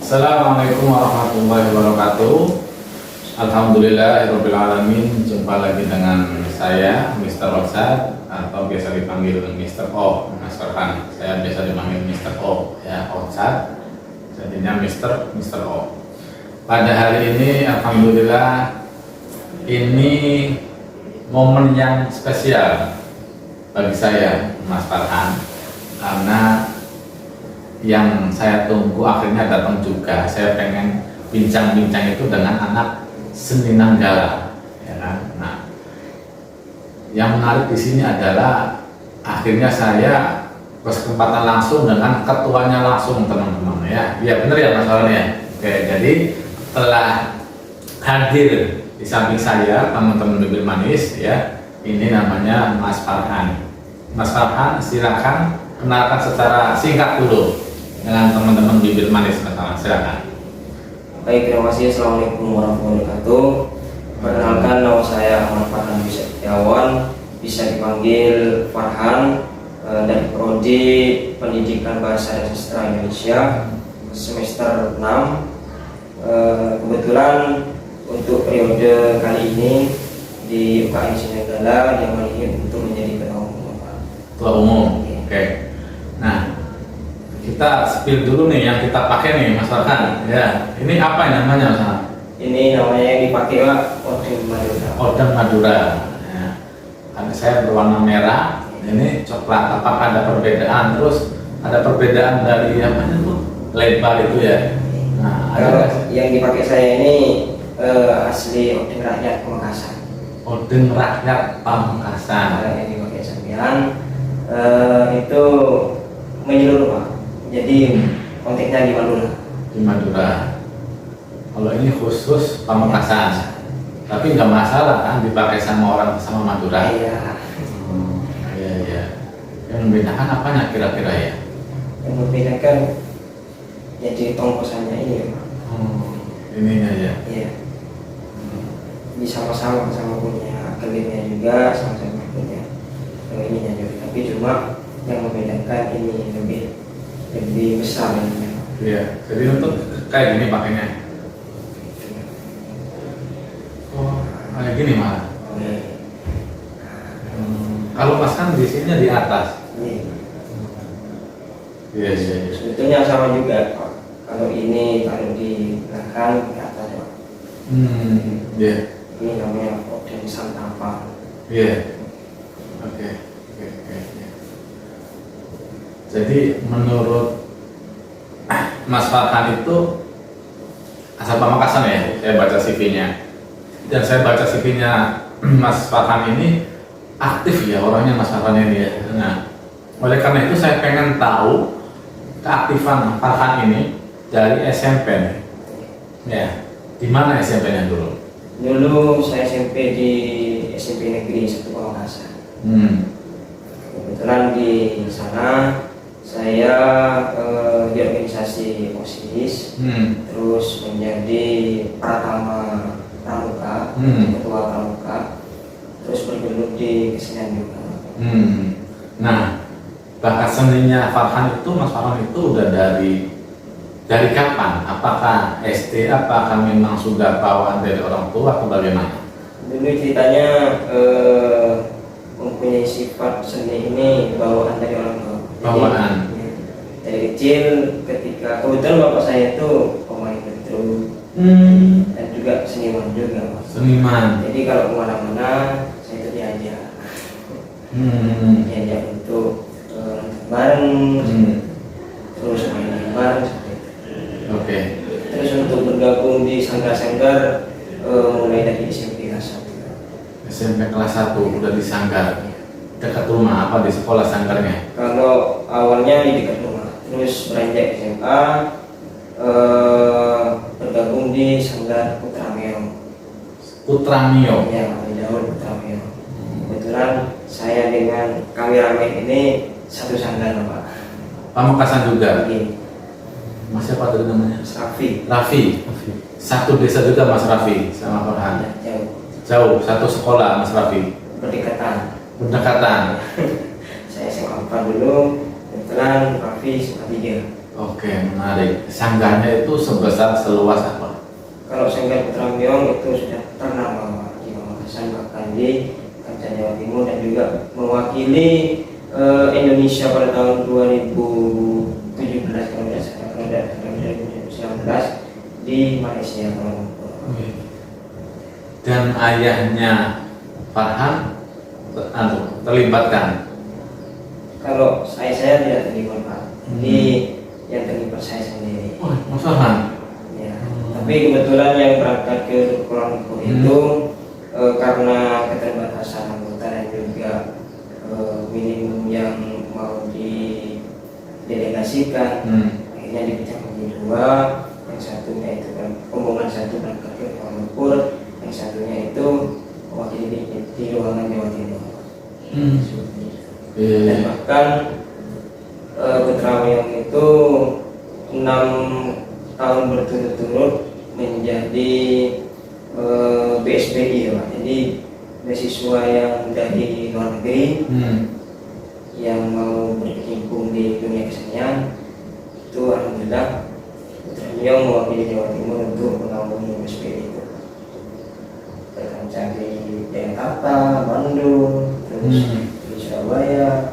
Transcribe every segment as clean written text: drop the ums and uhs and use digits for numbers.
Assalamualaikum warahmatullahi wabarakatuh. Alhamdulillahirabbil alamin. Jumpa lagi dengan saya Mr. Orsad atau biasa dipanggil Mr. O, Mas Farhan. Saya biasa dipanggil Mr. O ya, Orsad. Jadinya Mr. O. Pada hari ini alhamdulillah ini momen yang spesial bagi saya Mas Farhan, karena yang saya tunggu akhirnya datang juga. Saya pengen bincang-bincang itu dengan anak seni Nanggala, ya kan? Nah, yang menarik di sini adalah akhirnya saya berkesempatan langsung dengan ketuanya langsung, teman-teman ya. Ya benar ya Mas Farhan ya. Oke, jadi telah hadir di samping saya teman-teman bibir manis ya. Ini namanya Mas Farhan. Mas Farhan, silakan kenalkan secara singkat dulu dengan teman-teman bibir manis. Silakan. Baik, terima kasih. Assalamualaikum warahmatullahi wabarakatuh. Perkenalkan, nama saya Ahmad Farhan Setiawan, bisa dipanggil Farhan, dari Prodi Pendidikan Bahasa dan Sastra Indonesia semester 6. Kebetulan untuk periode kali ini di UKM Nanggala yang ingin untuk menjadi ketua umum. Ketua umum. Oke. Nah, kita spill dulu nih yang kita pakai nih Mas Farhan ya. Ini apa namanya Mas Farhan? Ini namanya yang dipakai Pak, Odeng Madura. Odeng Madura ya. Karena saya berwarna merah, ini coklat. Apakah ada perbedaan? Terus ada perbedaan dari apa itu lebar itu ya. Nah, ada yang dipakai saya ini asli Odeng Rakyat Pamekasan. Odeng Rakyat Pamekasan. Yang dipakai sampean itu menyeluruh Pak. Jadi konteksnya di Madura. Di Madura. Kalau ini khusus Pamekasan. Tapi nggak masalah kan dipakai sama orang sama Madura. Iya. Iya iya. Yang membedakan apanya kira-kira ya? Yang membedakan jadi tongkosannya ini ya Pak. Ininya ya. Iya. Bisa sama-sama punya kelirnya juga, sama-sama punya ininya juga. Tapi cuma yang membedakan ini lebih besar ini. Iya, jadi untuk kayak gini pakainya. Oh, kayak gini malah. Kalau pas kan di sini di atas. Iya, iya, iya. Sebetulnya sama juga Pak. Kalau ini taruh di belakang ke atas Pak. Iya. Ini namanya Odeng Santapa. Iya. Oke. Jadi menurut Mas Farhan itu asal Pamekasan ya, saya baca CV-nya. Dan saya baca CV-nya Mas Farhan ini aktif ya orangnya Mas Farhan ini ya. Nah, oleh karena itu saya pengen tahu keaktifan Farhan ini dari SMP nih. Ya, di mana SMP-nya dulu? Dulu saya SMP di SMP Negeri 1 Pamekasan. Kebetulan di sana saya di organisasi OSIS, terus menjadi Pratama Pramuka, ketua Pramuka, terus bergelut di kesenian juga. Nah, bakat seninya Farhan itu, Mas Farhan itu udah dari kapan? Apakah SD? Apakah memang sudah bawaan dari orang tua atau bagaimana? Dulu ceritanya mempunyai sifat seni ini bawaan dari orang tua. Bawaan. Dari kecil, ketika kebetulan bapak saya itu pemain bedroom dan juga seniman juga Mas. Seniman. Jadi kalau kemana-mana saya itu diajak, diajak untuk bareng, terus main bareng seperti itu. Oke. Terus untuk bergabung di sanggar-sanggar mulai dari SMP kelas 1. SMP kelas 1 udah di sanggar. Dekat rumah apa di sekolah sanggarnya? Kalau awalnya di dekat rumah, terus beranjak SMA bergabung di sanggar Putra Meo. Putra Meo. Ya, di Daun Putra Meo. Kebetulan saya dengan kameramen ini satu sanggar Pak. Pamekasan juga. Iya. Mas siapa tadi namanya? Raffi. Satu desa juga Mas Raffi sama Farhan. Jauh. Satu sekolah Mas Raffi. Berdekatan. Saya SMA 4 dulu, kebetulan Raffi SMA 3. Oke, menarik. Sanggahnya itu sebesar seluas apa? Kalau Sanggar Putra Meong itu sudah ternama Pak, di Pamekasan, bahkan di kancah Jawa Timur, dan juga mewakili Indonesia pada tahun 2017 kalau tidak salah, kalau tidak 2019 di Malaysia Kuala Lumpur. Dan ayahnya Farhan terlibatkan. Kalau saya tidak terlibat Pak, jadi yang terlibat saya sendiri. Oh, Mas Farhan. Ya. Tapi kebetulan yang berangkat ke Kuala Lumpur itu karena keterbatasan anggota dan juga minimum yang mau didelegasikan, akhirnya dipecah menjadi dua. Yang satunya itu kan rombongan satu berangkat ke Kuala Lumpur, yang satunya itu mewakili di ruangan Jawa Timur. Dan bahkan Putra Meong itu 6 tahun berturut-turut menjadi BSPI ya Pak. Jadi beasiswa yang dari luar negeri yang mau berkecimpung di dunia kesenian itu alhamdulillah Putra Meong mewakili Jawa Timur untuk menaungi BSPI itu. Berkancah di Jakarta, Bandung, terus di Surabaya.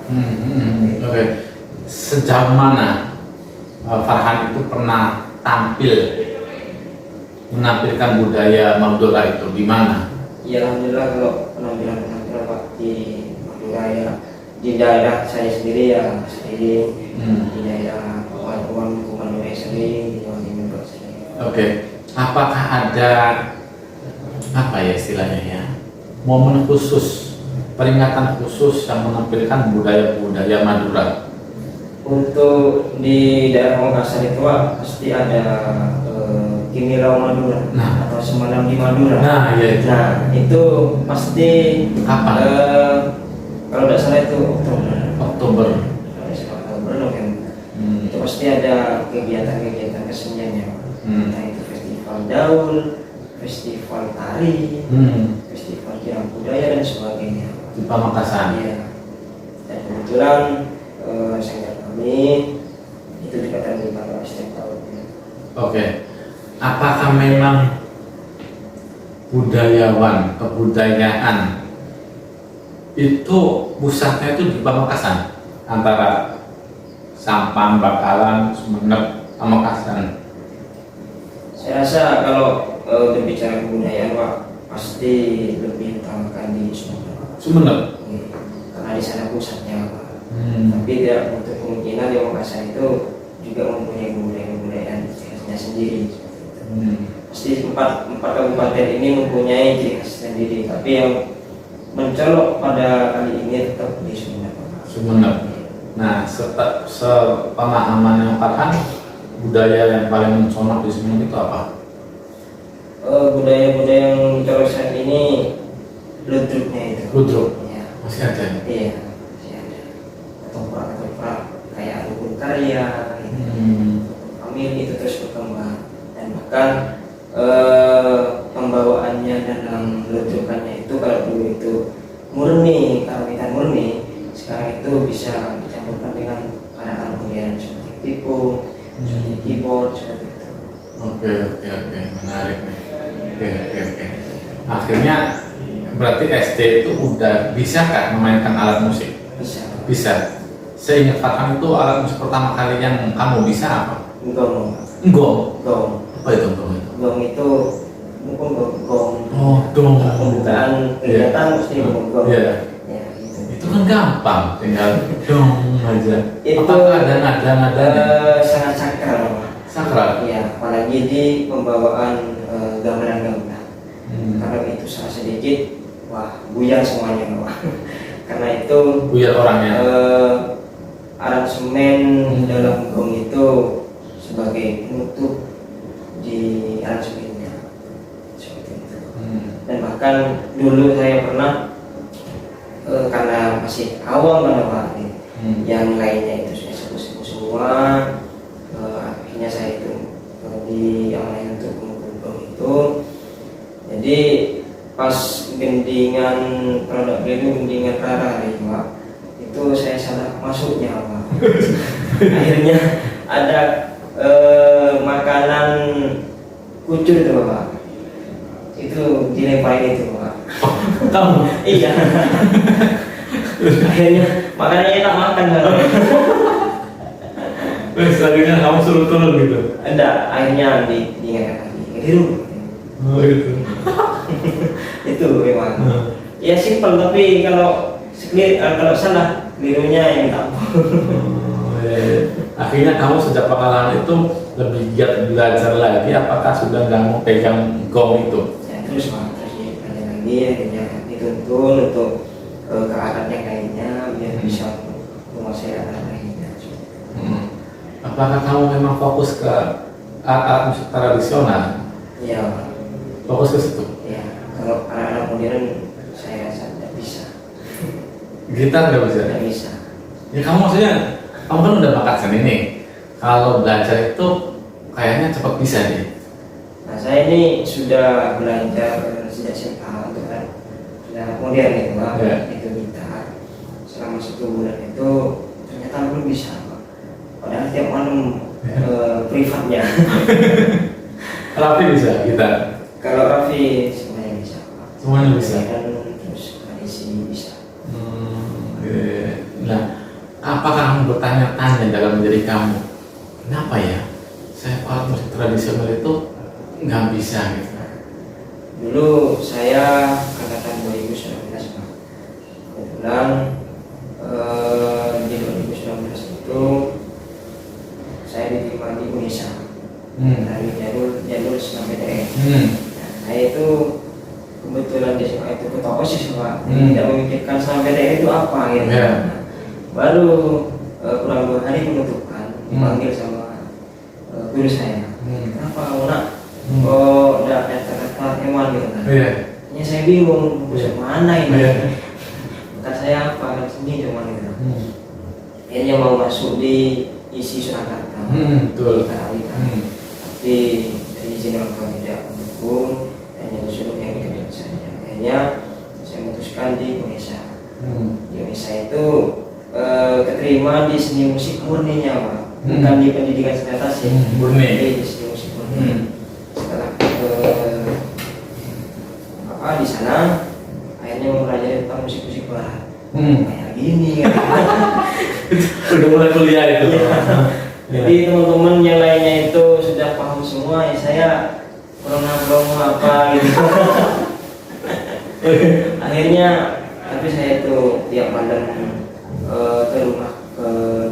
Oke. Sejauh mana Farhan itu pernah tampil menampilkan budaya Madura itu di mana? Ya alhamdulillah kalau penampilan Pak di Madura ya, di daerah saya sendiri ya sering, di daerah Madura sering, di Jawa Timur sering. Oke. Apakah ada apa ya istilahnya ya, momen khusus, peringatan khusus yang menampilkan budaya-budaya Madura? Untuk di daerah Makassar itu Pak, pasti ada Kimilau Madura atau Semalam di Madura. Nah, ya itu. Nah, itu pasti Kapan? Kalau tidak salah itu Oktober. Oktober, November. Itu pasti ada kegiatan-kegiatan keseniannya Pak. Entah itu festival daul, festival tari, festival kirang budaya dan sebagainya. Di Pamekasan. Iya. Dan kebetulan sanggar kami itu juga terlibat setiap tahunnya. Oke. Apakah memang budayawan, kebudayaan itu pusatnya itu di Pamekasan, antara Sampang, Bakalan, Sumeneb, Pamekasan? Saya rasa kalau berbicara kebudayaan Pak, pasti lebih utamakan di Sumeneb. Sumeneb. Karena di sana pusatnya Pak. Tapi tidak untuk kemungkinan di Makassar itu juga mempunyai kebudayaan sendiri. Pasti empat kabupaten ini mempunyai ciri khas sendiri, tapi yang mencolok pada kali ini tetap di Sumeneb. Sumeneb. Nah, sepemahaman yang Farhan, budaya yang paling mencolok di Sumeneb itu apa? Budaya-budaya yang mencolok saat ini ludruknya itu. Ludruk. Ya. Masih ada ya? Iya, masih ada. Ketoprak kayak rukun karya, Amil itu terus berkembang, dan bahkan pembawaannya dalam ludrukannya itu kalau dulu itu murni, karawitan murni, sekarang itu bisa dicampurkan dengan alat-alat modern seperti pipo, seperti keyboard, seperti itu. Oke, menarik nih. Oke. Akhirnya berarti SD itu udah bisa kan memainkan alat musik? Bisa. Seingat Farhan itu alat musik pertama kali yang kamu bisa apa? Gong. Apa itu gong itu? Gong itu mungkin gong. Oh, gong. Pembukaan kegiatan mesti gong. Iya. Ya, gitu. Itu kan gampang, tinggal dong aja. Itu apakah ada nada-nadanya? Sangat sakral. Sakral. Iya, apalagi di pembawaan gamelan-gamelan. Kalau itu salah sedikit, wah buyar semuanya Pak. Karena itu Buyar orangnya. Aransemen dalam gong itu sebagai penutup di aransemennya seperti itu. Dan bahkan dulu saya pernah karena masih awam pada Pak, yang lainnya itu sudah sepuh-sepuh semua, akhirnya saya itu diamanahi untuk mengukur gong itu. Jadi pas gendingan produk itu gendingan rara Pak, itu saya salah masuknya Pak. Akhirnya ada makanan kucur itu Pak. Itu dilemparin itu Pak. Kamu? Iya. Akhirnya makanannya enak makan kan. Wes, akhirnya kamu suruh turun gitu. Enggak, akhirnya diingatkan lagi. Keliru. Oh gitu. Itu memang. Ya simpel, tapi kalau kalau salah kelirunya yang minta ampun. Akhirnya kamu sejak pengalaman itu lebih giat belajar lagi. Apakah sudah nggak mau pegang gong itu? Ya terus dipelajari lagi, akhirnya dituntun untuk ke alat yang lainnya biar bisa menguasai alat lainnya. Apakah kamu memang fokus ke alat musik tradisional? Ya, Fokus ke situ? ya. Kalau alat modern saya rasa tidak bisa. Gitar nggak bisa? Tidak bisa. Ya kamu maksudnya, kamu kan udah bakat seni nih. Kalau belajar itu kayaknya cepat bisa nih. Nah saya ini sudah belajar sejak SMA untuk sudah modern itu Pak, itu gitar. Selama 1 bulan itu ternyata belum bisa Pak. Padahal tiap malam privatnya. Raffi bisa gitar? Kalau Raffi semuanya bisa Pak. Semuanya bisa? Dan terus tradisi bisa. Nah, apakah kamu bertanya-tanya dalam diri kamu, kenapa ya saya alat musik tradisional itu nggak bisa gitu? Dulu saya angkatan 2019 Pak. Kebetulan di 2019 itu saya diterima di Indonesia dari jalur SNMPTN. Nah, saya itu kebetulan di SMA itu ketua OSIS Pak, tidak memikirkan SNMPTN itu apa gitu. Nah, baru kurang 2 hari penutupan dipanggil sama guru saya. Kenapa kamu nak? Oh, udah kata hewan gitu kan? Ya saya bingung, musik mana ini? Kata saya apa? Seni cuman gitu. Akhirnya mau masuk di isi Surakarta. Betul. Tapi dari izin orang tua tidak mendukung, hanya disuruh yang ikut saja. Akhirnya saya memutuskan di Indonesia. Di Indonesia itu keterima di seni musik murninya Pak, bukan di pendidikan sebatas ya. Murni. Di seni musik murni. Setelah di sana akhirnya mempelajari tentang musik-musik barat. Kayak gini kan. Udah mulai kuliah itu. Jadi teman-teman yang lainnya itu sudah paham semua, ya saya belum apa gitu. Akhirnya tapi saya itu tiap malam ke rumah ke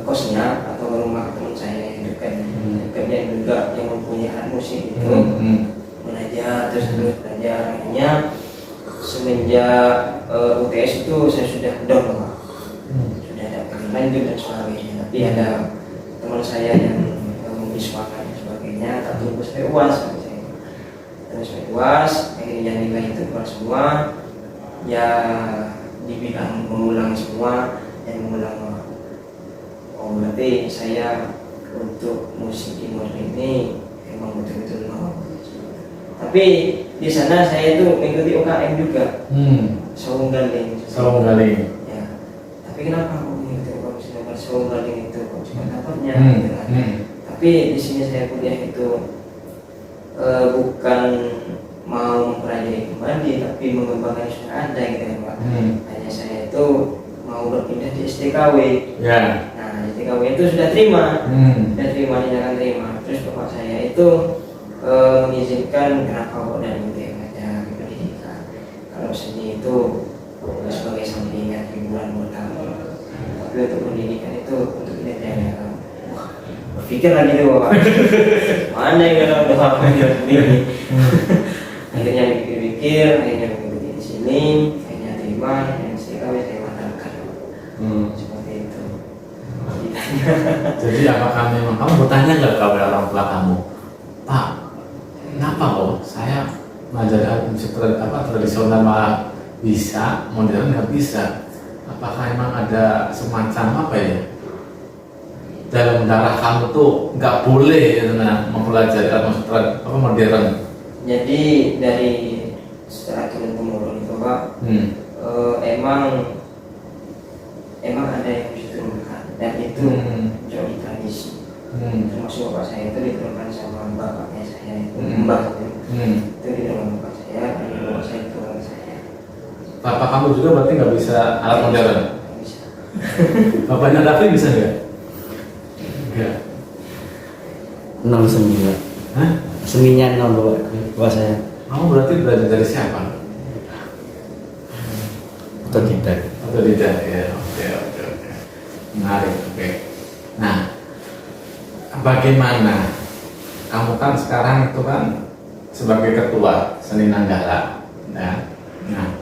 kosnya atau ke rumah teman saya yang dekatnya juga yang mempunyai alat musik itu belajar terus belajar. Akhirnya semenjak UTS itu saya sudah down Pak. Sudah ada lanjut dan sebagainya, tapi ada teman saya yang membiswakan dan sebagainya, tak tunggu sampai UAS terus sampai UAS. Akhirnya nilai itu keluar semua ya, dibilang mengulang semua dan mengulang. Oh berarti saya untuk musik di modern ini emang betul-betul mau. Tapi di sana saya itu mengikuti UKM juga. Saung Galing. Ya. Tapi kenapa aku mengikuti UKM Saung Galing itu kok cuma dapatnya? Tapi di sini saya kuliah itu bukan mau mempelajari kembali, tapi mengembangkan yang sudah ada gitu ya Pak. Hanya saya itu mau berpindah di STKW. Nah STKW itu sudah terima, dinyatakan terima. Terus bapak saya itu mengizinkan kenapa kok dari UTM aja pendidikan. Kalau seni itu sebagai sampingan hiburan buat kamu, tapi untuk pendidikan itu untuk kinerjanya kamu. Berpikir lagi tuh Bapak, mana yang ada udah apa ini? Akhirnya pikir-pikir, akhirnya mengikuti di sini, akhirnya terima, dan STKW saya batalkan. Seperti itu. Jadi apakah memang kamu bertanya nggak kepada orang tua kamu, Pak, kenapa kok saya mengajar musik tradisional malah bisa, modern nggak bisa? Apakah emang ada semacam apa ya, dalam darah kamu tuh nggak boleh mempelajari musik modern? Jadi dari secara turun temurun itu Pak, emang ada yang bisa diturunkan dan itu menjadi tradisi. Termasuk bapak saya itu diturunkan sama bapaknya saya itu Hmm. mbak Hmm. itu diturunkan bapak saya, dan bapak saya diturunkan saya. Bapak kamu juga berarti nggak bisa alat modern? Nggak bisa. Bapaknya Raffi bisa nggak? Enggak. 0 seni Pak. Hah? Seninya 0 Bapak saya. Kamu berarti belajar dari siapa? Otodidak. Atau tidak ya? Oke. Menarik. Oke. Nah, bagaimana? Kamu kan sekarang itu kan sebagai ketua seni Nanggala, ya. Nah,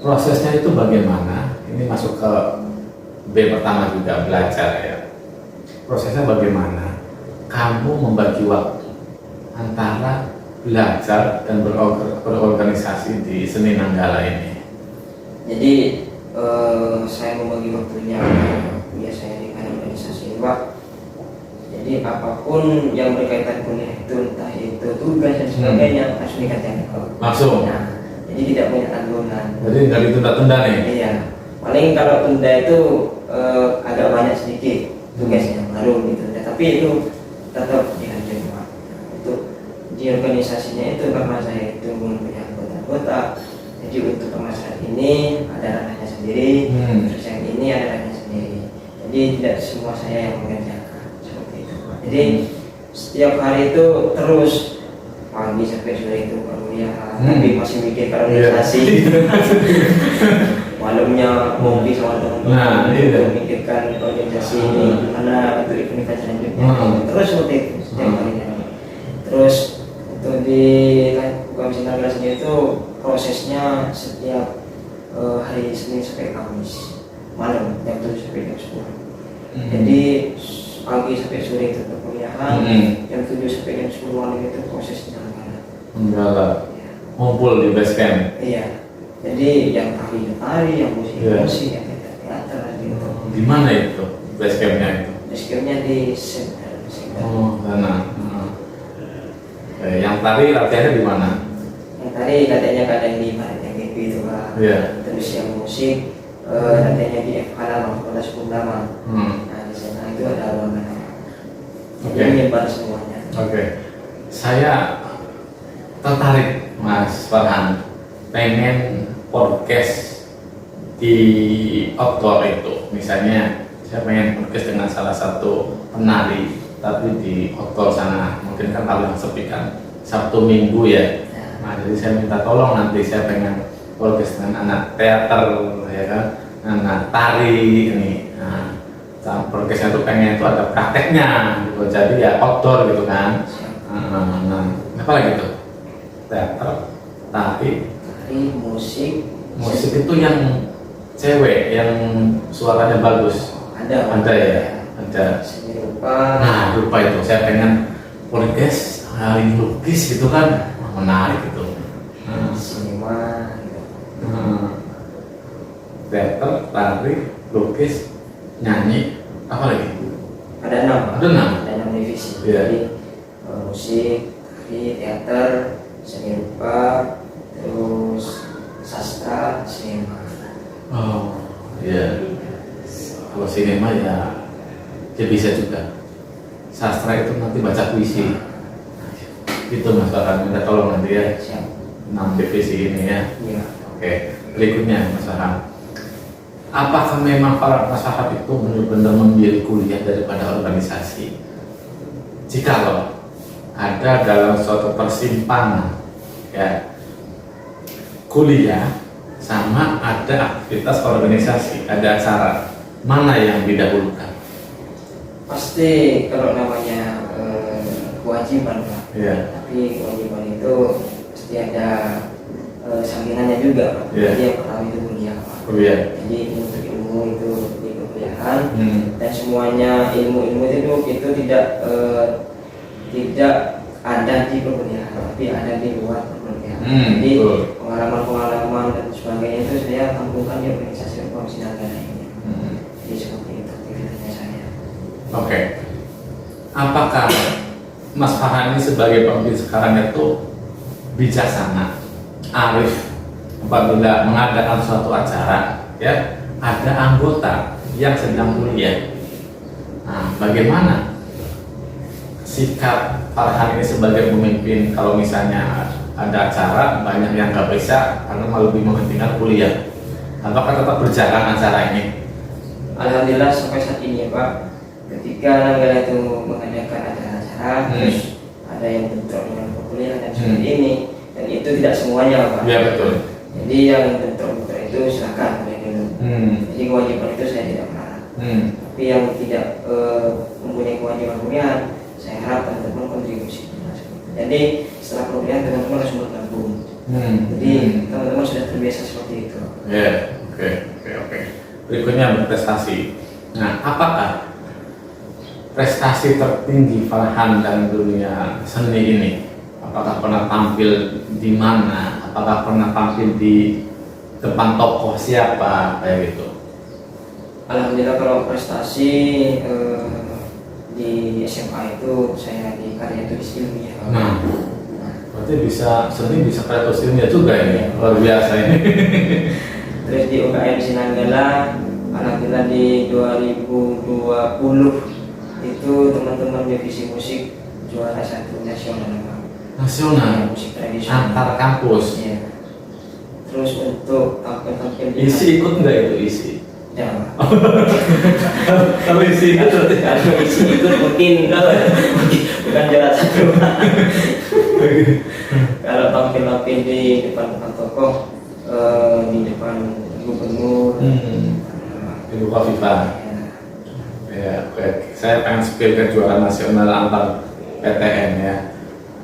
prosesnya itu bagaimana? Ini masuk ke B pertama juga, belajar ya. Prosesnya bagaimana? Kamu membagi waktu antara belajar dan berorganisasi di seni Nanggala ini. Jadi saya membagi waktunya biasanya dengan organisasi Pak. Jadi apapun yang berkaitan kuliah itu, entah itu tugas dan sebagainya, harus dikerjakan. Langsung. Nah, jadi tidak punya tanggungan. Jadi nggak ditunda-tunda nih. Iya. Paling kalau tunda itu agak banyak sedikit tugasnya baru ditunda, tapi itu tetap dikerjakan Pak. Untuk di organisasinya itu karena saya itu punya anggota-anggota. Jadi untuk permasalahan ini ada ranahnya sendiri, terus yang ini ada ranahnya sendiri. Jadi tidak semua saya yang mengerjakan seperti itu Pak. Jadi setiap hari itu terus pagi sampai sore itu kuliah, tapi masih mikir ke organisasi. Malamnya ngopi sama teman-teman, Nah, iya. memikirkan organisasi ini gimana untuk event selanjutnya. Terus seperti itu setiap harinya. Terus untuk di Komisi Nanggala sendiri itu prosesnya setiap hari Senin sampai Kamis malam jam 7 sampai jam 10. Jadi pagi sampai sore itu perkuliahan, jam 7 sampai jam 10 malam itu prosesnya Nanggala. Ngumpul di base camp. Iya. Jadi yang tari, yang musik, yang teater gitu. Di mana itu base campnya itu? Basecamp-nya di Center. Oh, sana. Yang tari latihannya di mana? Yang tadi katanya kadang di Barat yang gitu itu Pak. Iya. Terus yang musik katanya di FH Lama, Fakultas Hukum Lama. Nah di sana itu ada ruangan. Jadi menyebar semuanya. Oke. Saya tertarik Mas Farhan, pengen podcast di outdoor itu. Misalnya saya pengen podcast dengan salah satu penari tapi di outdoor sana. Mungkin kan kalau yang sepi kan Sabtu Minggu ya. Nah, jadi saya minta tolong nanti saya pengen podcast dengan anak teater ya kan, anak tari ini. Nah, podcastnya tuh pengen itu ada prakteknya gitu. Jadi ya outdoor gitu kan. Nah, apa lagi tuh? Teater, tari, musik itu yang cewek yang suaranya bagus. Ada ya, ada. Seni rupa. Nah, rupa itu saya pengen podcast hari lukis gitu kan, menarik itu. Sinema. Teater, tari, lukis, nyanyi, apa lagi? Ada 6. Ada 6. Ada 6 divisi. Iya. Jadi musik, tari, teater, seni rupa, terus sastra, sinema. Oh, iya. Kalau sinema ya bisa juga. Sastra itu nanti baca puisi. Itu Mas Farhan, minta tolong nanti ya. Siap. 6 divisi ini ya. Iya. Oke, berikutnya Mas Farhan. Apakah memang para masyarakat itu benar-benar memilih kuliah daripada organisasi? Jikalau ada dalam suatu persimpangan ya kuliah sama ada aktivitas organisasi, ada acara, mana yang didahulukan? Pasti kalau namanya kewajiban Pak. Iya. Tapi kewajiban itu pasti ada sampingannya juga Pak. Iya. Jadi yang pertama itu kuliah Pak. Kuliah. Jadi untuk ilmu itu di perkuliahan dan semuanya ilmu itu tidak ada di perkuliahan, tapi ada di luar perkuliahan. Jadi pengalaman dan sebagainya itu saya tampungkan di organisasi Komisi Nanggala ini. Jadi seperti itu aktivitasnya saya. Oke. Apakah Mas Farhan ini sebagai pemimpin sekarang itu bijaksana, arif, apabila mengadakan suatu acara, ya ada anggota yang sedang kuliah. Nah, bagaimana sikap Farhan ini sebagai pemimpin kalau misalnya ada acara banyak yang nggak bisa karena malah lebih mementingkan kuliah? Apakah tetap berjalan acara ini? Alhamdulillah sampai saat ini ya Pak, ketika Nanggala itu mengadakan acara terus ada yang bentrok dengan perkuliahan dan seperti ini, dan itu tidak semuanya Pak. Ya betul. Jadi yang bentrok-bentrok itu silakan boleh dulu. Jadi kewajiban itu saya tidak melarang. Tapi yang tidak mempunyai kewajiban kuliah, saya harap teman-teman kontribusi. Jadi setelah kuliah teman-teman harus bergabung. Jadi teman-teman sudah terbiasa seperti itu. Ya, oke. Berikutnya berprestasi. Nah, apakah prestasi tertinggi Farhan dalam dunia seni ini? Apakah pernah tampil di mana? Apakah pernah tampil di depan tokoh siapa kayak gitu? Alhamdulillah kalau prestasi di SMA itu saya di karya tulis ilmiah. Nah, berarti seni bisa karya tulis ilmiah juga ini, luar biasa ini. Terus di UKM Sinanggala, alhamdulillah di 2020 itu teman-teman divisi musik juara 1 nasional. Nasional, Musik tradisional antar kampus. ya. Terus untuk tampil-tampil Isi ikut nggak itu isi? ya. Kalau isi ikut berarti Kalau isi ikut mungkin bukan juara 1. Kalau tampil-tampil di depan tokoh, di depan gubernur, Ibu Kofifa. Ya, oke. Saya pengen spill kejuaraan nasional antar PTN ya.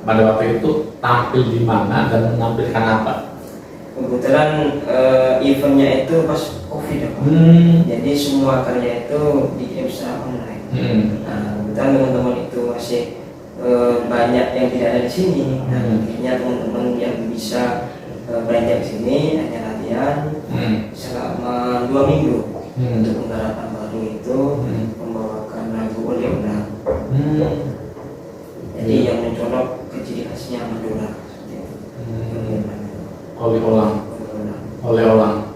Pada waktu itu tampil di mana dan menampilkan apa? kebetulan eventnya itu pas COVID ya Pak. Jadi semua karya itu dikirim secara online. Nah, kebetulan teman-teman itu masih banyak yang tidak ada di sini. Nah, akhirnya teman-teman yang bisa belanja di sini hanya latihan selama 2 minggu untuk penggarapan baru itu membawakan lagu oleh ulang. Jadi yang mencolok ke ciri khasnya Madura seperti itu. Oleh Olang.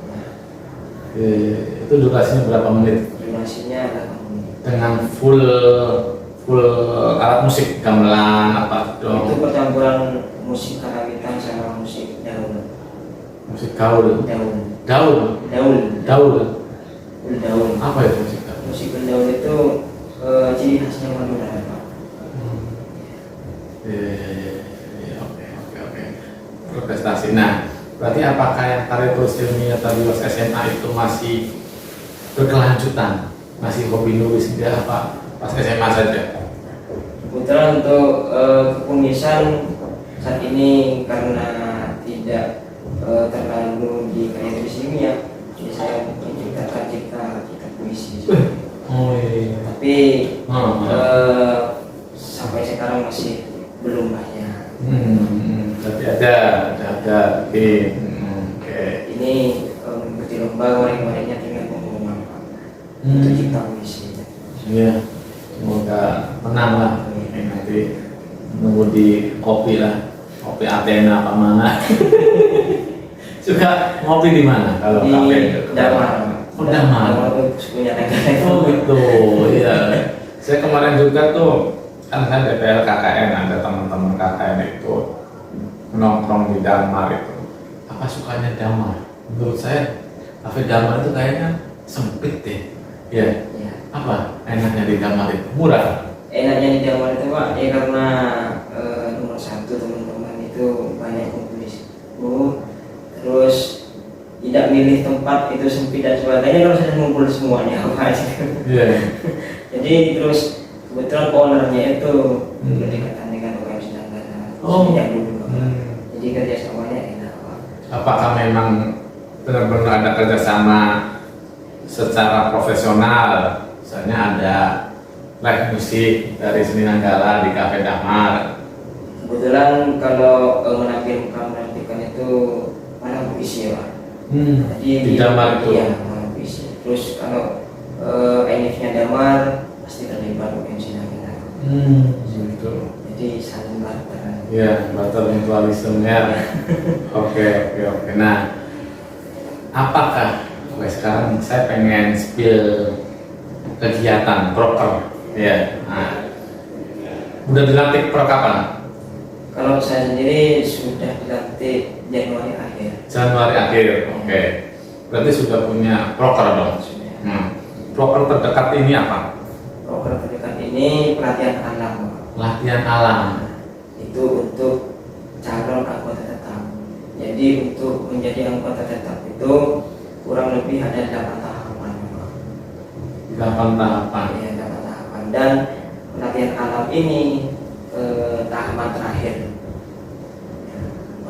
Itu durasinya berapa menit? Durasinya 8 menit. Dengan full alat musik, gamelan apa dong? Itu percampuran musik karawitan sama musik daun. Musik gaul. Daun. Apa itu musik gaul? Musik daun itu ciri khasnya Madura Pak. Oke. Prestasi. Nah, berarti apakah yang karya tulis ilmiah tadi pas SMA itu masih berkelanjutan? Masih hobi nulis dia apa pas SMA saja? Kebetulan untuk kekumisan saat ini karena tidak terlalu di karya tulis ilmiah, jadi saya menciptakan cipta puisi. Oh iya. Tapi sampai sekarang masih belum banyak. Tapi ada. Oke. Ini mengikuti lomba kemarin-kemarinnya tinggal pengumuman Pak. Untuk cipta puisi. Iya. Semoga menang lah. Nanti nunggu di kopi lah. Kopi Athena apa mana? Suka ngopi di mana kalau Di kafe? Damar. Oh, Damar. Punya negara. Oh gitu, iya. Saya kemarin juga tuh, kan saya DPL KKN, ada teman-teman KKN itu nongkrong di Damar itu. Apa sukanya Damar? Menurut saya, kafe Damar itu kayaknya sempit deh. Iya. Apa enaknya di Damar itu? Murah. Enaknya di Damar itu Pak, ya karena nomor 1 teman-teman itu banyak kumpul di situ. Terus tidak milih tempat itu sempit dan sebagainya, kalau sudah ngumpul semuanya apa gitu. Iya. Jadi terus kebetulan ownernya itu berdekatan dengan UKM Sinanggala. Sejak dulu Pak. Jadi kerjasamanya enak Pak. Apakah memang benar-benar ada kerjasama secara profesional? Misalnya ada live musik dari Seni Nanggala di Cafe Damar. Kebetulan kalau menampilkan itu malam puisi ya Pak. Jadi di Damar itu. Iya, malam puisi. Terus kalau enifnya Damar pasti terlibat UKM Sinanggala. Gitu. Jadi saling barter. Iya, barter mutualisme ya. Oke. Nah, apakah sekarang saya pengen spill kegiatan proker ya. Nah, Udah dilantik per kapan? Kalau saya sendiri sudah dilantik Januari akhir. Januari akhir, oke. Berarti sudah punya proker dong. Sudah. Proker terdekat ini apa? Program terdekat ini pelatihan alam, Pak. Latihan alam. Itu untuk calon anggota tetap. Jadi untuk menjadi anggota tetap itu kurang lebih ada 8 tahapan, Pak. 8 tahapan. Ya, 8 tahapan. Dan pelatihan alam ini tahapan terakhir. Ya,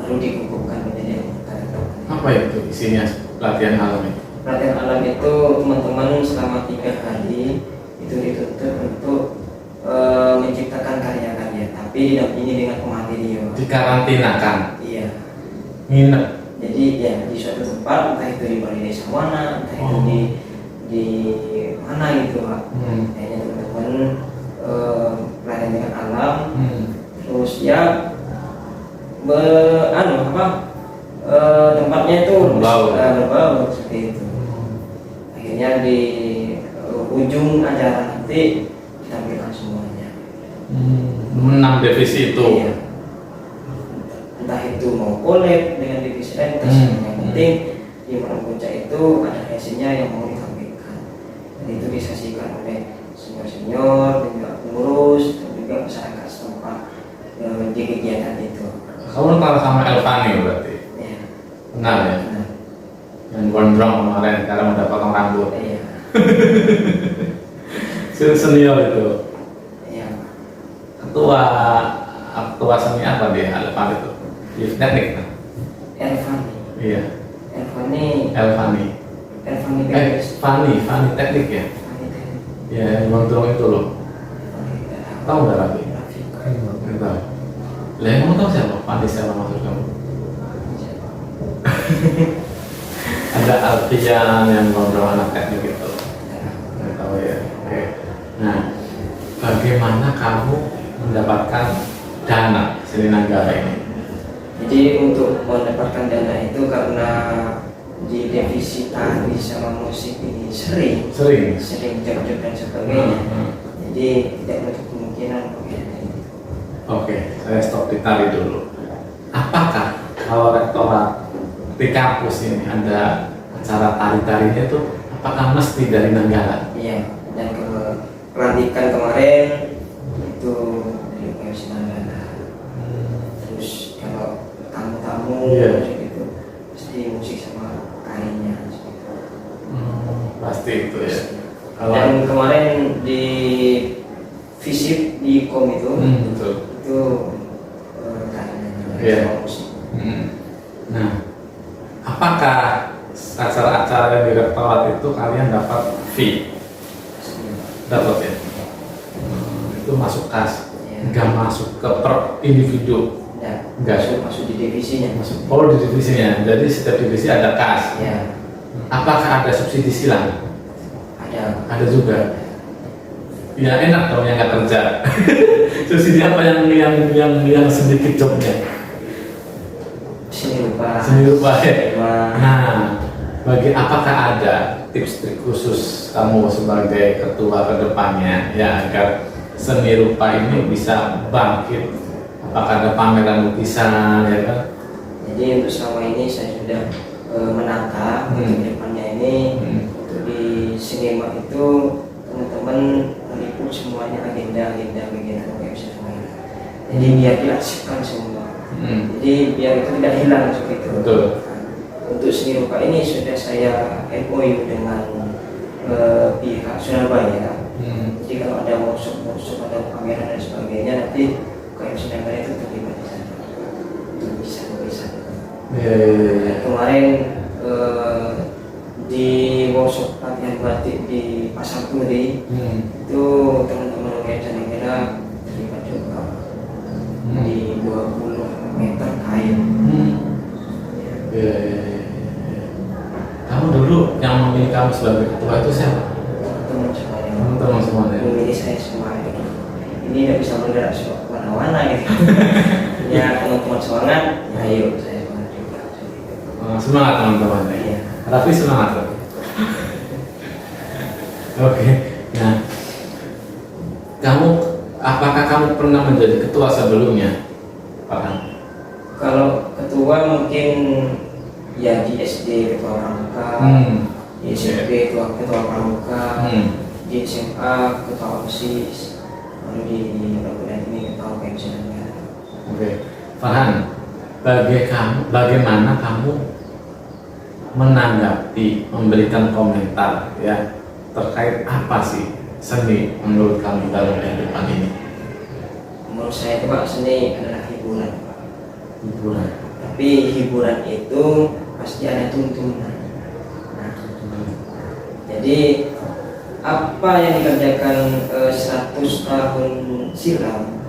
baru dikukuhkan menjadi anggota tetap. Apa itu isinya latihan alam itu? Pelatihan alam itu teman-teman selama 3 hari itu dituntut untuk menciptakan karya-karya, tapi didampingi dengan pemateri. Dikarantinakan, Iya. nginep. Jadi ya di suatu tempat, entah itu di Balai Desa mana, entah itu di mana gitu, Pak. Kayaknya teman-teman pelatihan dengan alam, terus ya tempatnya itu berbau seperti itu. Akhirnya di ujung acara nanti ditampilkan semuanya. 6 divisi itu. Iya. Entah itu mau collab dengan divisi lain, yang penting di malam puncak itu ada hasilnya yang mau ditampilkan. Dan itu disaksikan oleh senior-senior dan juga pengurus dan juga masyarakat setempat di kegiatan itu. Kamu kenal sama Elvani berarti? Iya. Kenal ya? Nah, Yang gondrong kemarin karena udah potong rambut. iya. Senior itu. Iya. Ketua seni apa dia? Elvan itu? Di teknik kan? Elvani. Iya. Elvani. Elvani. Bebes. Fani teknik ya? Elvani teknik. Ya, yang gondrong itu loh. Tahu nggak Rafi? Rafi. Nggak tahu. Lah, kamu tahu siapa? Fani siapa maksud kamu? Ada Alfian yang ngobrol anak teknik itu. Nggak tahu ya. Oke. Nah, bagaimana kamu mendapatkan dana Seni Nanggala ini? Jadi untuk mendapatkan dana itu karena di divisi tari sama musik ini sering job-job dan sebagainya. Jadi tidak menutup kemungkinan pakai dana itu. Oke, saya stop di tari dulu. Apakah kalau rektorat di kampus ini ada acara tari-tarinya itu apakah mesti dari Nanggala? Iya, dan pelantikan kemarin itu dari UKM Nanggala. Terus kalau tamu-tamu gitu pasti musik sama tarinya. Pasti itu ya. Kalau Dan kemarin di visit di kom itu, betul. itu tarinya Iya. sama musik. Nah, apakah acara-acara yang di rektorat itu kalian dapat fee? Dapat ya? Itu masuk kas, Iya. nggak masuk ke per individu. Nggak. Masuk di divisinya. Masuk di divisinya, jadi setiap divisi ada kas. Ya, Apakah ada subsidi silang? ada. Ada juga. Ya enak dong yang nggak kerja. Subsidi apa yang sedikit jobnya? Seni Rupa ya. Wah. Nah, apakah ada tips-trik khusus kamu sebagai ketua kedepannya ya agar seni rupa ini bisa bangkit? Apakah ada pameran lukisan ya kan? Jadi untuk selama ini saya sudah menata untuk depannya ini untuk di sinema itu teman-teman meliput semuanya agenda kegiatan UKM Nanggala. Jadi biar diarsipkan semua. Jadi biar itu tidak hilang seperti itu. Betul. Untuk seni rupa ini sudah saya MOU dengan pihak Surabaya. Jadi kalau ada workshop, ada pameran dan sebagainya nanti UKM Nanggala itu terlibat di sana. Itu bisa. Kemarin di workshop latihan batik di Pasar Turi itu teman-teman UKM Nanggala terlibat juga di 20 meter kain. Ya. Kamu dulu yang memilih kamu sebagai ketua itu siapa? Teman-teman semuanya. Memilih saya semua. Ini nggak bisa bergerak mana-mana gitu. Ya teman-teman semangat, ya ayo saya semangat juga. Semangat teman-teman. Iya. Tapi semangat loh. Oke. Nah, kamu Apakah kamu pernah menjadi ketua sebelumnya, Farhan? Kalau ketua mungkin ya di SD ketua pramuka, di SMP ketua pramuka, di SMA ketua OSIS, lalu di perguruan ini ketua pensiunan negara. Oke, Farhan, bagaimana kamu menanggapi, memberikan komentar ya terkait apa sih seni menurut kamu dalam kehidupan ini? Menurut saya itu Pak, seni adalah hiburan. Hiburan. Tapi hiburan itu pasti ada tuntunan. Nah, jadi apa yang dikerjakan 100 tahun silam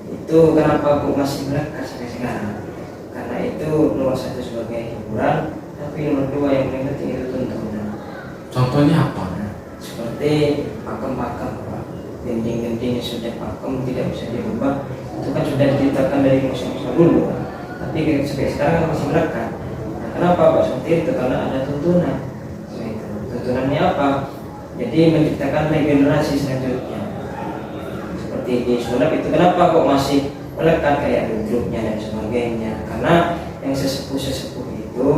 itu kenapa kok masih melekat sampai sekarang? Karena itu nomor satu sebagai hiburan, tapi nomor dua yang paling penting itu tuntunan. Contohnya apa? Nah, seperti pakem-pakem, Pak. Dinding-dinding yang sudah pakem tidak bisa dirubah, itu kan sudah diceritakan dari masa-masa dulu, Pak. Tapi sampai sekarang kan masih melekat. Nah, kenapa Pak seperti itu? Karena ada tuntunan. Tuntunannya apa? Jadi menciptakan regenerasi selanjutnya. Seperti di sulap itu kenapa kok masih melekat kayak duduknya dan sebagainya? Karena yang sesepuh itu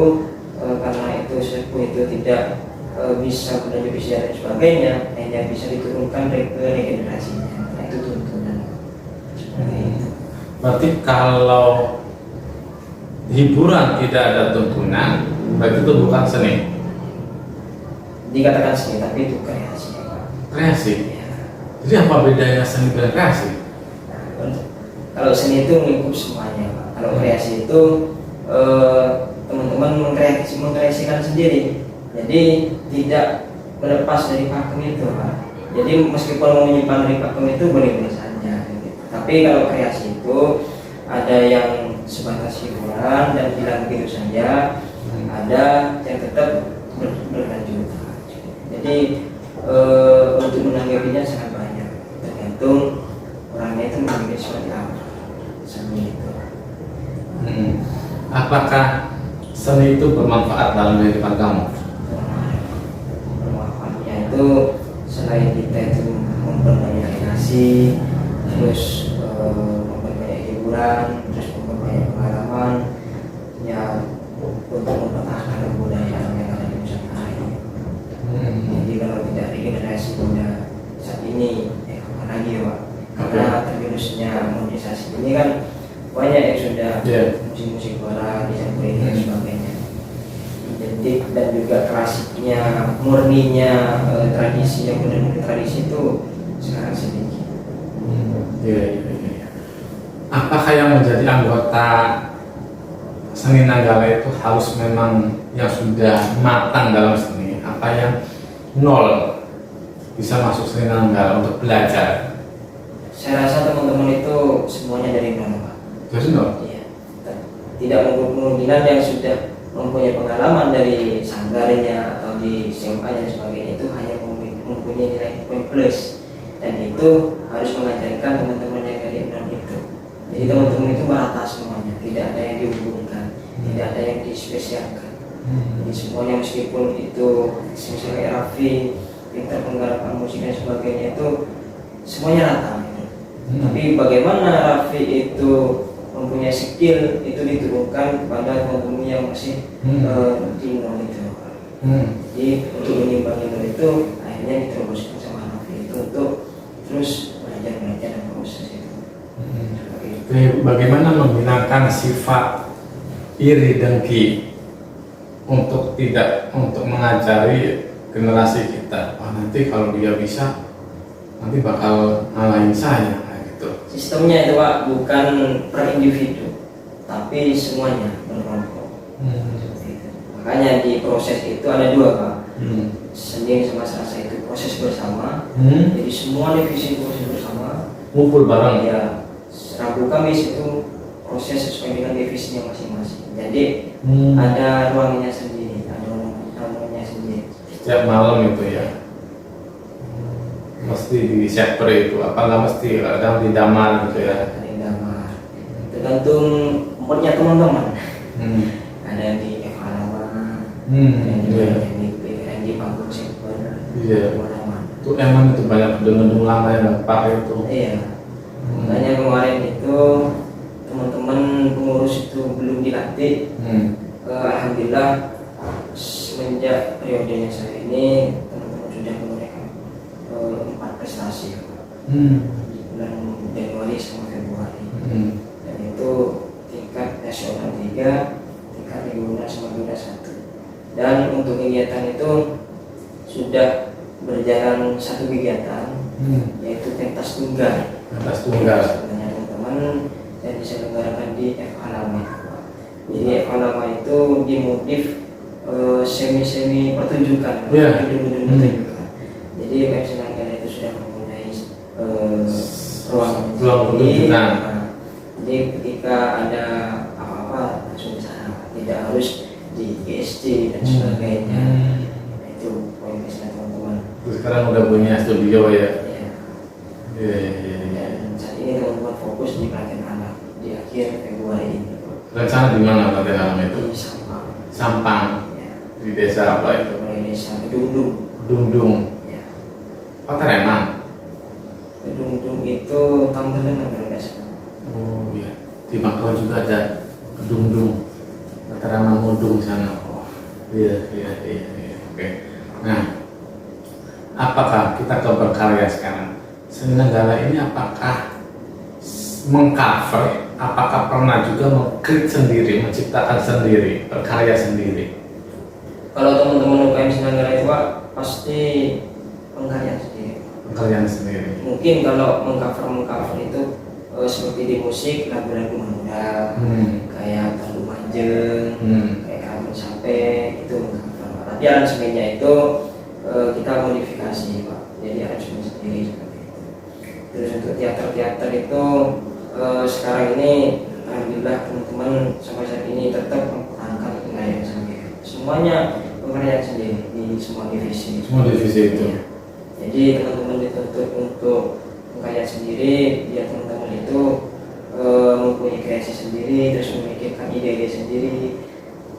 karena itu sesepuh itu tidak bisa belajar bisa dan sebagainya, hanya bisa diturunkan ke regenerasinya. Nah, itu tuntunan. Seperti itu. Berarti kalau hiburan tidak ada tuntunan, berarti itu bukan seni. Dikatakan seni, tapi itu kreasi. Kreasi. Ya. Jadi apa bedanya seni dan kreasi? Kalau seni itu melingkup semuanya, Pak. Kalau kreasi itu teman-teman mengkreasikan sendiri. Jadi tidak melepas dari pakem itu, Pak. Jadi meskipun mau menyimpan dari pakem itu boleh-boleh saja. Gitu. Tapi kalau kreasi itu ada yang sebatas hiburan dan bilang begitu saja, ada yang tetap berlanjut. Jadi untuk menanggapinya sangat banyak, tergantung orangnya itu menanggapi seperti apa. Seni itu. Apakah seni itu bermanfaat dalam kehidupan kamu? Bermanfaatnya itu selain kita itu memperbanyak relasi, terus memperbanyak hiburan, terus memperbanyak pengalaman, ya untuk mempertahankan kebudayaan yang ada di Nusantara ini. Jadi kalau tidak regenerasi budaya saat ini, kapan lagi ya Pak? Karena tergerusnya modernisasi ini kan banyak yang sudah musik-musik barat dicampuri dan sebagainya. Identik dan juga klasiknya, murninya tradisi yang benar-benar tradisi itu sekarang sedikit. Apakah yang menjadi anggota seni Nanggala itu harus memang yang sudah matang dalam seni? Apa yang nol bisa masuk seni Nanggala untuk belajar? Saya rasa teman-teman itu semuanya dari nol, Pak. Dari nol? Iya. Tidak kemungkinan yang sudah mempunyai pengalaman dari sanggarnya atau di SMA dan sebagainya itu hanya mempunyai nilai poin plus, dan itu harus mengajarkan teman-teman yang dari nol itu. Jadi teman-teman itu merata semuanya, tidak ada yang dihubungkan, tidak ada yang dispesialkan. Jadi semuanya meskipun itu misalnya Raffi, pintar penggarapan musik dan sebagainya itu semuanya rata. Tapi bagaimana Raffi itu mempunyai skill itu diturunkan kepada teman-teman yang masih di nol itu. Jadi untuk mengimbangi nol itu akhirnya diteruskan sama Raffi itu untuk terus belajar dan proses itu. Bagaimana menghilangkan sifat iri dengki untuk mengajari generasi kita? Nanti kalau dia bisa, nanti bakal ngalahin saya. Sistemnya itu Pak bukan per individu, tapi semuanya berkelompok. Makanya di proses itu ada dua Pak, sendiri sama serasa itu proses bersama. Jadi semua divisi proses bersama. Ngumpul bareng. Ya, Rambu Kamis itu proses sesuai dengan divisinya masing-masing. Jadi ada ruangnya sendiri, ada ruangnya sendiri. Setiap malam itu ya. Mesti di sektor itu, apa nggak mesti, kadang di damar gitu ya. Ada yang damar, tergantung moodnya teman-teman. Ada yang di Evalama, ada yang di panggung sektor, mana-mana. Itu emang itu banyak gedung-gedung lama yang nggak pakai itu. Iya. Makanya kemarin itu teman-teman pengurus itu belum dilatih. Alhamdulillah semenjak periodenya saya ini teman-teman sudah menunaikan 4 prestasi di bulan Januari sama Februari. Dan itu tingkat nasional 3, tingkat regional sama regional 1. Dan untuk kegiatan itu sudah berjalan 1 kegiatan, yaitu pentas tunggal. Pentas tunggal. Sebenarnya teman-teman yang diselenggarakan di FH Lama. Jadi FH Lama itu dimodif semi pertunjukan, gedung-gedung pertunjukan. Jadi UKM Sinanggala itu sudah mempunyai ruang pertunjukan. Jadi ketika ada apa-apa langsung ke sana, tidak harus di GSD dan sebagainya. Itu poin plus teman-teman. Terus sekarang udah punya studio ya? Ya. Iya. Dan saat ini teman-teman fokus di pelatihan anak di akhir Februari ini. Rencana di mana pelatihan alam itu? Di Sampang. Sampang. Ya. Di desa apa itu? Di desa Kedungdung. Kedungdung. Ya. Oh, Tareman. Kedungdung itu Tambelan kalau nggak salah. Oh iya. Di Makau juga ada Kedungdung. Tareman Mudung sana. Oh iya. Oke. Nah, apakah kita ke berkarya sekarang? Seni Nanggala ini apakah mengcover, apakah pernah juga meng-create sendiri, menciptakan sendiri, berkarya sendiri? Kalau teman-teman UKM Sinanggala itu Pak, pasti pengkarya sendiri. Pekerjaan sendiri. Mungkin kalau mengcover itu seperti di musik lagu-lagu Mandra, kayak Tandu Manjeng, kayak Keraton Sape itu mengcover. Tapi aransemennya itu kita modifikasi Pak, jadi aransemen sendiri seperti itu. Terus untuk teater itu sekarang ini alhamdulillah teman-teman sampai saat ini tetap mempertahankan pengayaan sendiri. Semuanya pengayaan sendiri di semua divisi. Semua divisi itu. Ya. Jadi teman-teman dituntut untuk pengayaan sendiri, biar teman-teman itu mempunyai kreasi sendiri, terus memikirkan ide-ide sendiri.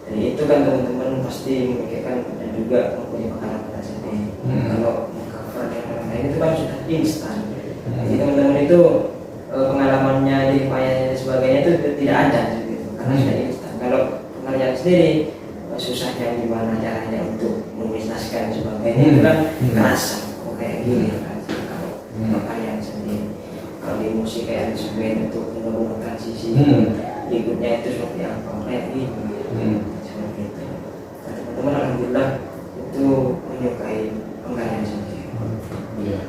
Dan itu kan teman-teman pasti memikirkan dan juga mempunyai pengalaman sendiri. Kalau cover yang lain itu kan sudah instan. Jadi teman-teman itu pengalamannya di payahnya dan sebagainya itu tidak ada gitu, karena sudah instan. Kalau pengerjaan sendiri susahnya gimana caranya untuk menginstaskan sebagainya itu kan kerasa kayak gini kan. Kalau pengerjaan sendiri, kalau di musik kayak sebenarnya untuk menggabungkan transisi berikutnya itu seperti apa kayak gini seperti itu. Nah, teman-teman alhamdulillah itu menyukai pengerjaan sendiri. Iya.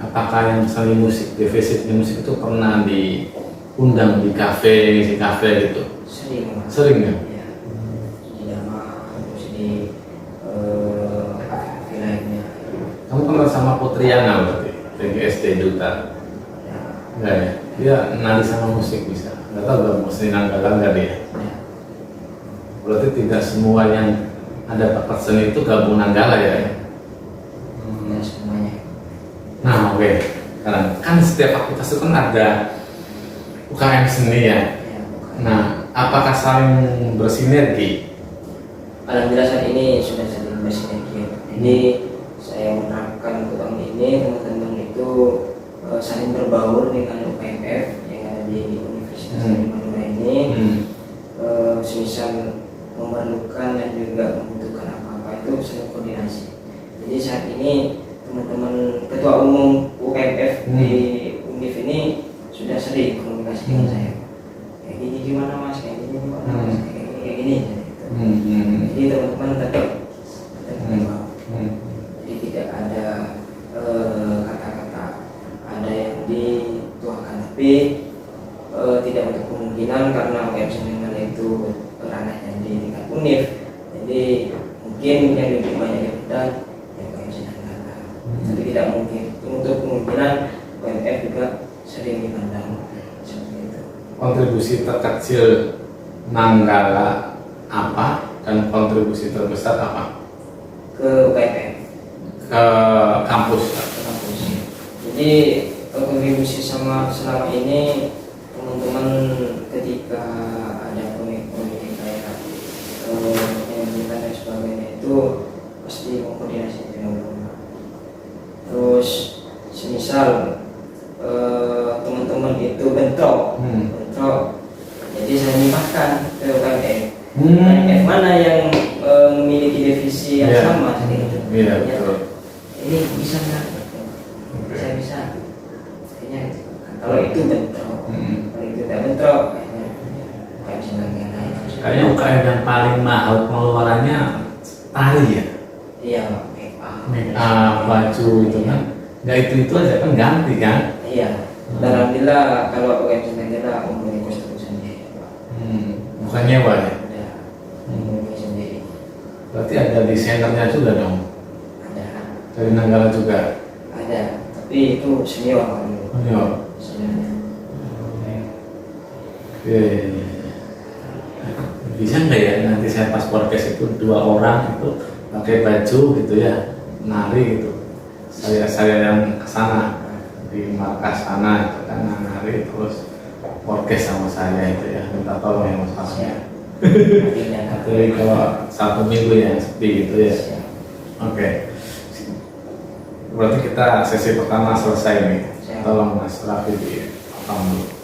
Apakah yang seni musik, divisi musik itu pernah diundang di kafe gitu? Sering ya? Ya. Di Dama, terus di kafe lainnya. Kamu kenal sama Putriana berarti? Dari SD Duta? Ya. Enggak ya? Dia nari sama musik bisa? Enggak tahu gak seni Nanggala enggak dia? Ya. Berarti tidak semua yang ada bakat seni itu gabung Nanggala ya? Ya semuanya. Nah oke, sekarang kan setiap fakultas itu kan ada UKM seni ya. Nah, apakah saling bersinergi? Alhamdulillah saat ini sudah saling bersinergi. Jadi saya menerapkan untuk tahun ini teman-teman itu saling berbaur dengan UKMF yang ada di Universitas Madura ini. Semisal memerlukan dan juga membutuhkan apa-apa itu saling koordinasi. Jadi saat ini teman-teman ketua umum UKMF di Univ ini sudah sering komunikasi dengan saya. Kayak gini gimana mas, kayak gini gimana mas, kayak gini gitu. Jadi teman-teman tetap memang. Jadi tidak ada kata-kata ada yang dituangkan, tapi tidak untuk kemungkinan karena UKM Sinanggala itu ranahnya di tingkat Univ. Jadi mungkin yang lebih banyak yang dan tapi tidak mungkin untuk kemungkinan UMF juga sering dipandang seperti itu. Kontribusi terkecil Nanggala apa dan kontribusi terbesar apa? Ke UKMF, Ke kampus. ke kampus. Jadi kontribusi selama ini teman-teman ketika ada proyek-proyek kayak penyelidikan dan sebagainya itu pasti mengkoordinasi dengan semisal teman-teman itu bentrok, jadi saya limpahkan ke UKMF. UKMF mana yang memiliki divisi yang Iya. sama seperti itu. Iya, Ya, betul. ini bisa nggak? Saya bisa. Akhirnya kalau itu bentrok, kalau itu tidak bentrok, nggak bisa nggak naik. Kayaknya UKM yang paling mahal pengeluarannya tari ya, Iya, make up, baju itu kan, nggak itu aja kan ganti kan. iya. Dan alhamdulillah kalau UKM Sendera mempunyai kos itu sendiri. Bukan nyewa ya. Ada mempunyai sendiri. Berarti ada desainernya juga dong, Ada, dari Nanggala juga. ada. Tapi itu senior kan dulu. Iya. Seniornya. Oke. Bisa nggak ya nanti saya pas podcast itu 2 orang itu pakai baju gitu ya, nari gitu. Saya yang kesana di markas sana itu kan nari terus podcast sama saya itu ya, minta tolong ya masalahnya. Tidak. Jadi kalau 1 minggu ya seperti itu ya. Siap. Oke. Berarti kita sesi pertama selesai nih. Siap. Tolong Mas Raffi di dulu.